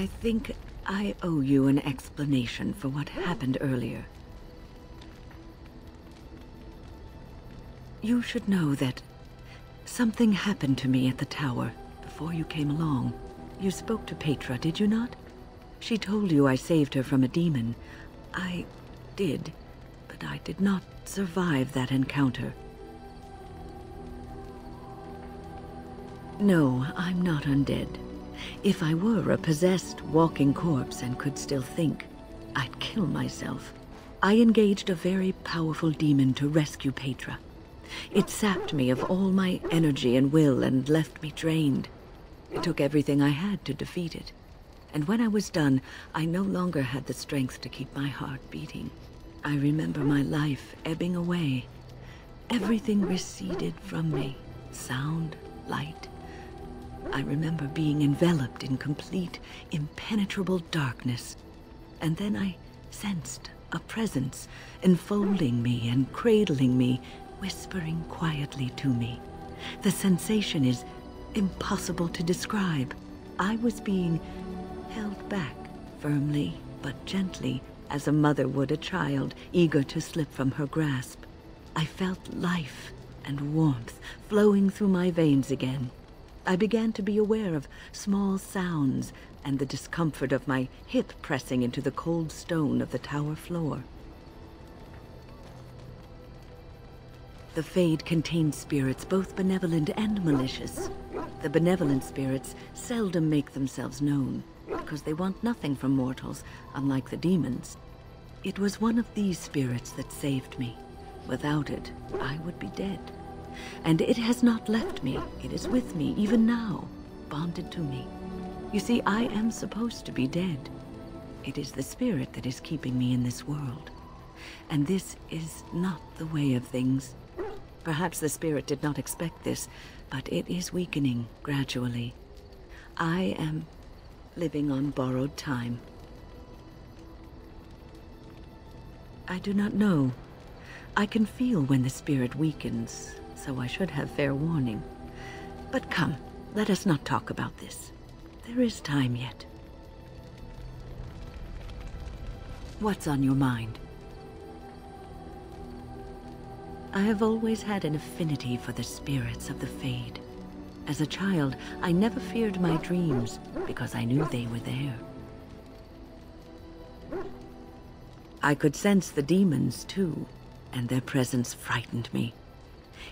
I think I owe you an explanation for what happened earlier. You should know that something happened to me at the tower before you came along. You spoke to Petra, did you not? She told you I saved her from a demon. I did, but I did not survive that encounter. No, I'm not undead. If I were a possessed walking corpse and could still think, I'd kill myself. I engaged a very powerful demon to rescue Petra. It sapped me of all my energy and will and left me drained. It took everything I had to defeat it. And when I was done, I no longer had the strength to keep my heart beating. I remember my life ebbing away. Everything receded from me. Sound, light. I remember being enveloped in complete, impenetrable darkness. And then I sensed a presence enfolding me and cradling me, whispering quietly to me. The sensation is impossible to describe. I was being held back, firmly but gently, as a mother would a child eager to slip from her grasp. I felt life and warmth flowing through my veins again. I began to be aware of small sounds and the discomfort of my hip pressing into the cold stone of the tower floor. The Fade contains spirits both benevolent and malicious. The benevolent spirits seldom make themselves known, because they want nothing from mortals, unlike the demons. It was one of these spirits that saved me. Without it, I would be dead. And it has not left me. It is with me, even now, bonded to me. You see, I am supposed to be dead. It is the spirit that is keeping me in this world. And this is not the way of things. Perhaps the spirit did not expect this, but it is weakening gradually. I am living on borrowed time. I do not know. I can feel when the spirit weakens, so I should have fair warning. But come, let us not talk about this. There is time yet. What's on your mind? I have always had an affinity for the spirits of the Fade. As a child, I never feared my dreams because I knew they were there. I could sense the demons, too, and their presence frightened me.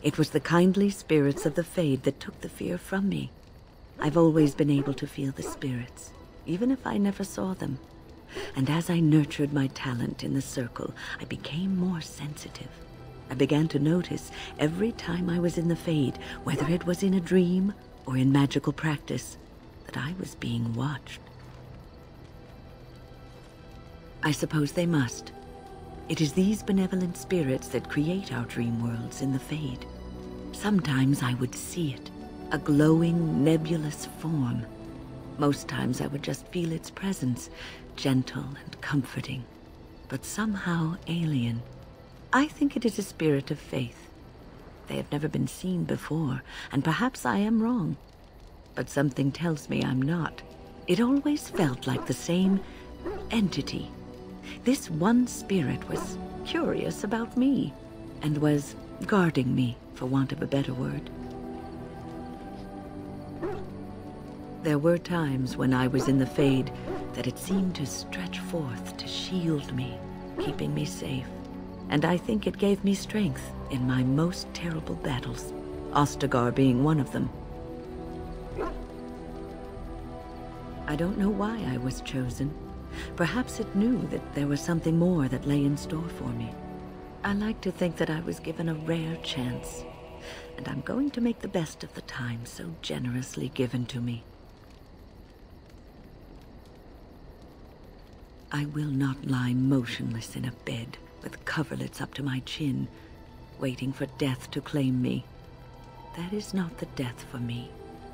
It was the kindly spirits of the Fade that took the fear from me. I've always been able to feel the spirits, even if I never saw them. And as I nurtured my talent in the circle, I became more sensitive. I began to notice every time I was in the Fade, whether it was in a dream or in magical practice, that I was being watched. I suppose they must. It is these benevolent spirits that create our dream worlds in the Fade. Sometimes I would see it, a glowing, nebulous form. Most times I would just feel its presence, gentle and comforting, but somehow alien. I think it is a spirit of faith. They have never been seen before, and perhaps I am wrong. But something tells me I'm not. It always felt like the same entity. This one spirit was curious about me, and was guarding me, for want of a better word. There were times when I was in the Fade that it seemed to stretch forth to shield me, keeping me safe. And I think it gave me strength in my most terrible battles, Ostagar being one of them. I don't know why I was chosen. Perhaps it knew that there was something more that lay in store for me. I like to think that I was given a rare chance, and I'm going to make the best of the time so generously given to me. I will not lie motionless in a bed with coverlets up to my chin, waiting for death to claim me. That is not the death for me.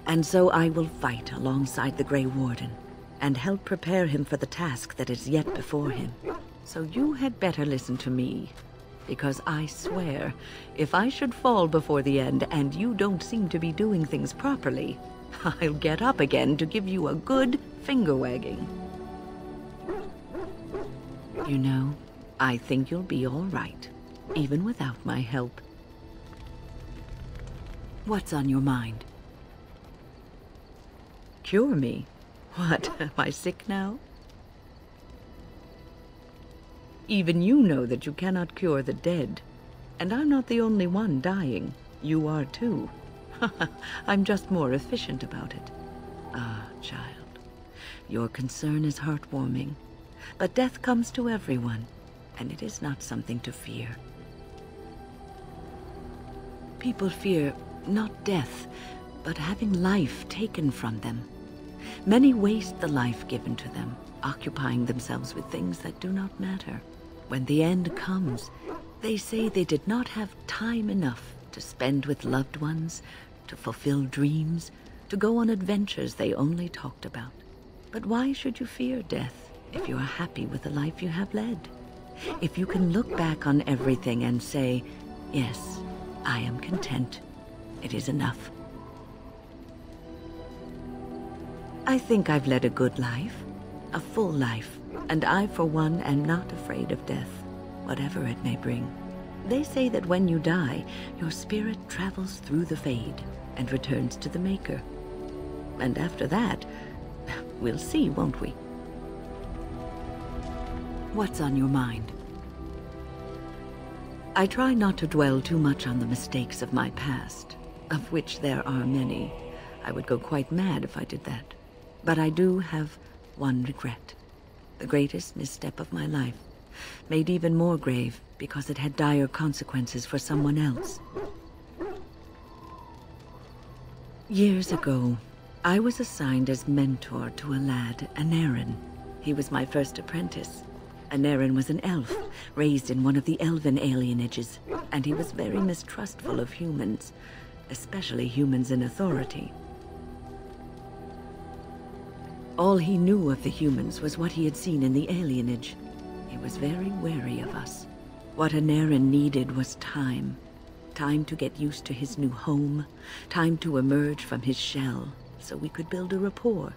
And so I will fight alongside the Grey Warden, and help prepare him for the task that is yet before him. So you had better listen to me, because I swear, if I should fall before the end and you don't seem to be doing things properly, I'll get up again to give you a good finger-wagging. You know, I think you'll be all right, even without my help. What's on your mind? Cure me? What, am I sick now? Even you know that you cannot cure the dead. And I'm not the only one dying. You are too. I'm just more efficient about it. Ah, child, your concern is heartwarming. But death comes to everyone, and it is not something to fear. People fear not death, but having life taken from them. Many waste the life given to them, occupying themselves with things that do not matter. When the end comes, they say they did not have time enough to spend with loved ones, to fulfill dreams, to go on adventures they only talked about. But why should you fear death if you are happy with the life you have led? If you can look back on everything and say, yes, I am content, it is enough. I think I've led a good life, a full life, and I, for one, am not afraid of death, whatever it may bring. They say that when you die, your spirit travels through the fade and returns to the Maker. And after that, we'll see, won't we? What's on your mind? I try not to dwell too much on the mistakes of my past, of which there are many. I would go quite mad if I did that. But I do have one regret. The greatest misstep of my life, made even more grave because it had dire consequences for someone else. Years ago, I was assigned as mentor to a lad, Ayard. He was my first apprentice. Ayard was an elf, raised in one of the elven alienages, and he was very mistrustful of humans, especially humans in authority. All he knew of the humans was what he had seen in the alienage. He was very wary of us. What Ayard needed was time. Time to get used to his new home. Time to emerge from his shell, so we could build a rapport.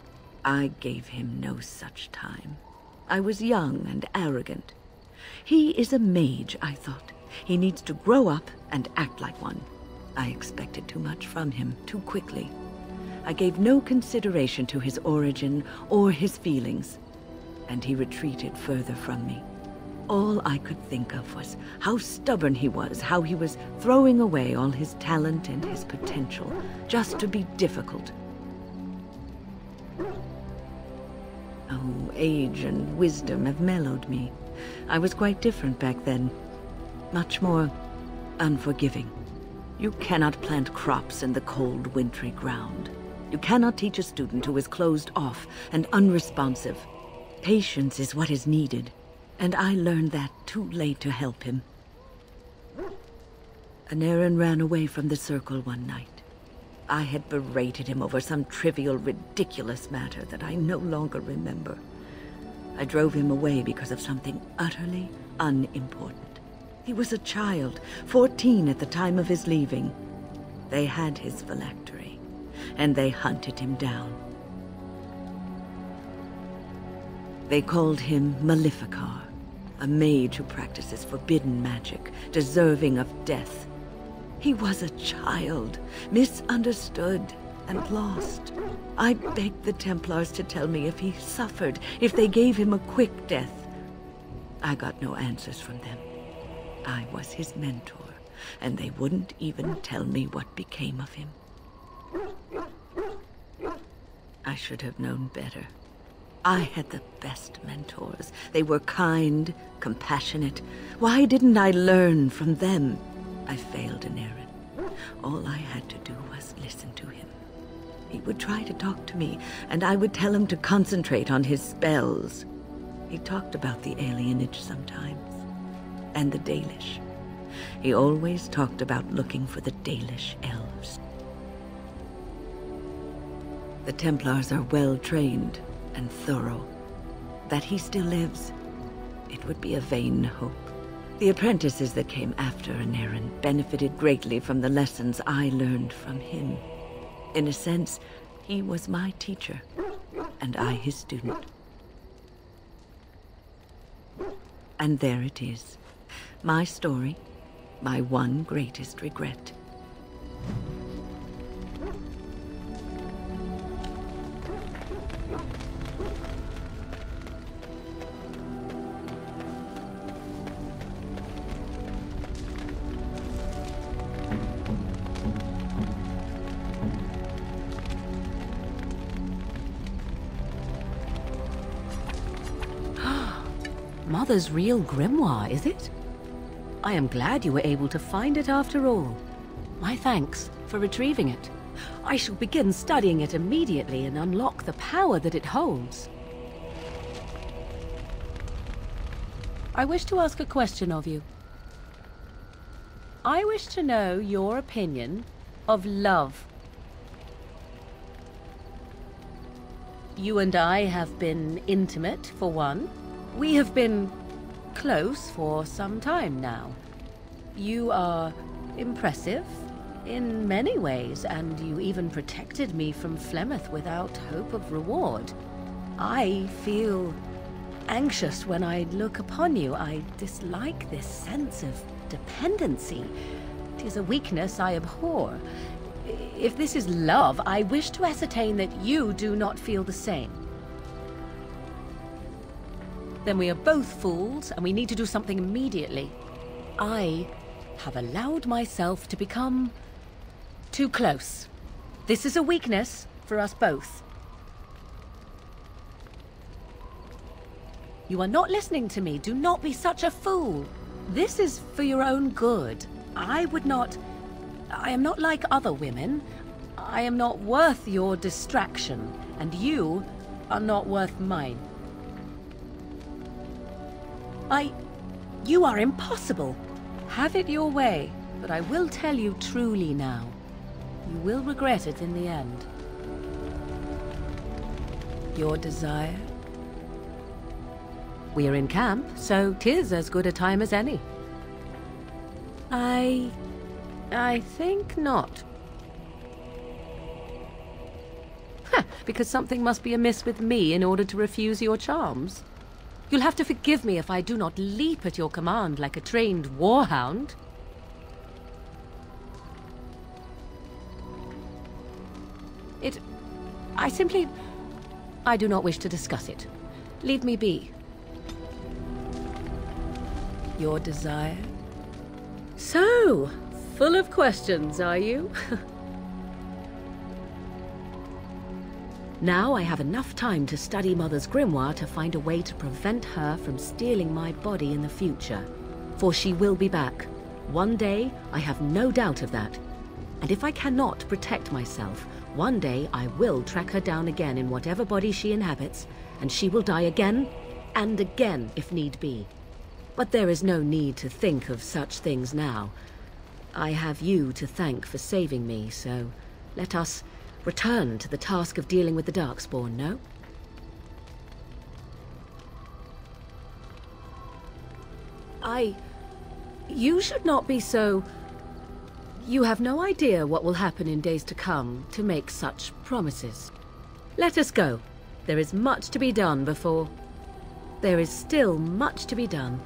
I gave him no such time. I was young and arrogant. He is a mage, I thought. He needs to grow up and act like one. I expected too much from him too quickly. I gave no consideration to his origin or his feelings, and he retreated further from me. All I could think of was how stubborn he was, how he was throwing away all his talent and his potential just to be difficult. Oh, age and wisdom have mellowed me. I was quite different back then, much more unforgiving. You cannot plant crops in the cold, wintry ground. You cannot teach a student who is closed off and unresponsive. Patience is what is needed, and I learned that too late to help him. Ayard ran away from the circle one night. I had berated him over some trivial, ridiculous matter that I no longer remember. I drove him away because of something utterly unimportant. He was a child, 14 at the time of his leaving. They had his phylactery, and they hunted him down. They called him Maleficar, a mage who practices forbidden magic, deserving of death. He was a child, misunderstood and lost. I begged the Templars to tell me if he suffered, if they gave him a quick death. I got no answers from them. I was his mentor, and they wouldn't even tell me what became of him. I should have known better. I had the best mentors. They were kind, compassionate. Why didn't I learn from them? I failed Ayard. All I had to do was listen to him. He would try to talk to me, and I would tell him to concentrate on his spells. He talked about the alienage sometimes, and the Dalish. He always talked about looking for the Dalish elves. The Templars are well trained and thorough. That he still lives, it would be a vain hope. The apprentices that came after Ayard benefited greatly from the lessons I learned from him. In a sense, He was my teacher, and I his student. And there it is. My story, my one greatest regret. Mother's real grimoire, is it? I am glad you were able to find it after all. My thanks for retrieving it. I shall begin studying it immediately and unlock the power that it holds. I wish to ask a question of you. I wish to know your opinion of love. You and I have been intimate, for one. We have been close for some time now. You are impressive in many ways, and you even protected me from Flemeth without hope of reward. I feel anxious when I look upon you. I dislike this sense of dependency. It is a weakness I abhor. If this is love, I wish to ascertain that you do not feel the same. Then we are both fools, and we need to do something immediately. I have allowed myself to become too close. This is a weakness for us both. You are not listening to me. Do not be such a fool. This is for your own good. I am not like other women. I am not worth your distraction, and you are not worth mine. You are impossible. Have it your way, but I will tell you truly now. You will regret it in the end. Your desire? We are in camp, so 'tis as good a time as any. I think not. Because something must be amiss with me in order to refuse your charms. You'll have to forgive me if I do not leap at your command like a trained warhound. I do not wish to discuss it. Leave me be. Your desire? So, full of questions, are you? Now I have enough time to study Mother's grimoire to find a way to prevent her from stealing my body in the future. For she will be back. One day, I have no doubt of that. And if I cannot protect myself, one day I will track her down again in whatever body she inhabits, and she will die again and again if need be. But there is no need to think of such things now. I have you to thank for saving me, so let us return to the task of dealing with the darkspawn, no? You should not be so... You have no idea what will happen in days to come to make such promises. Let us go. There is much to be done before... There is still much to be done.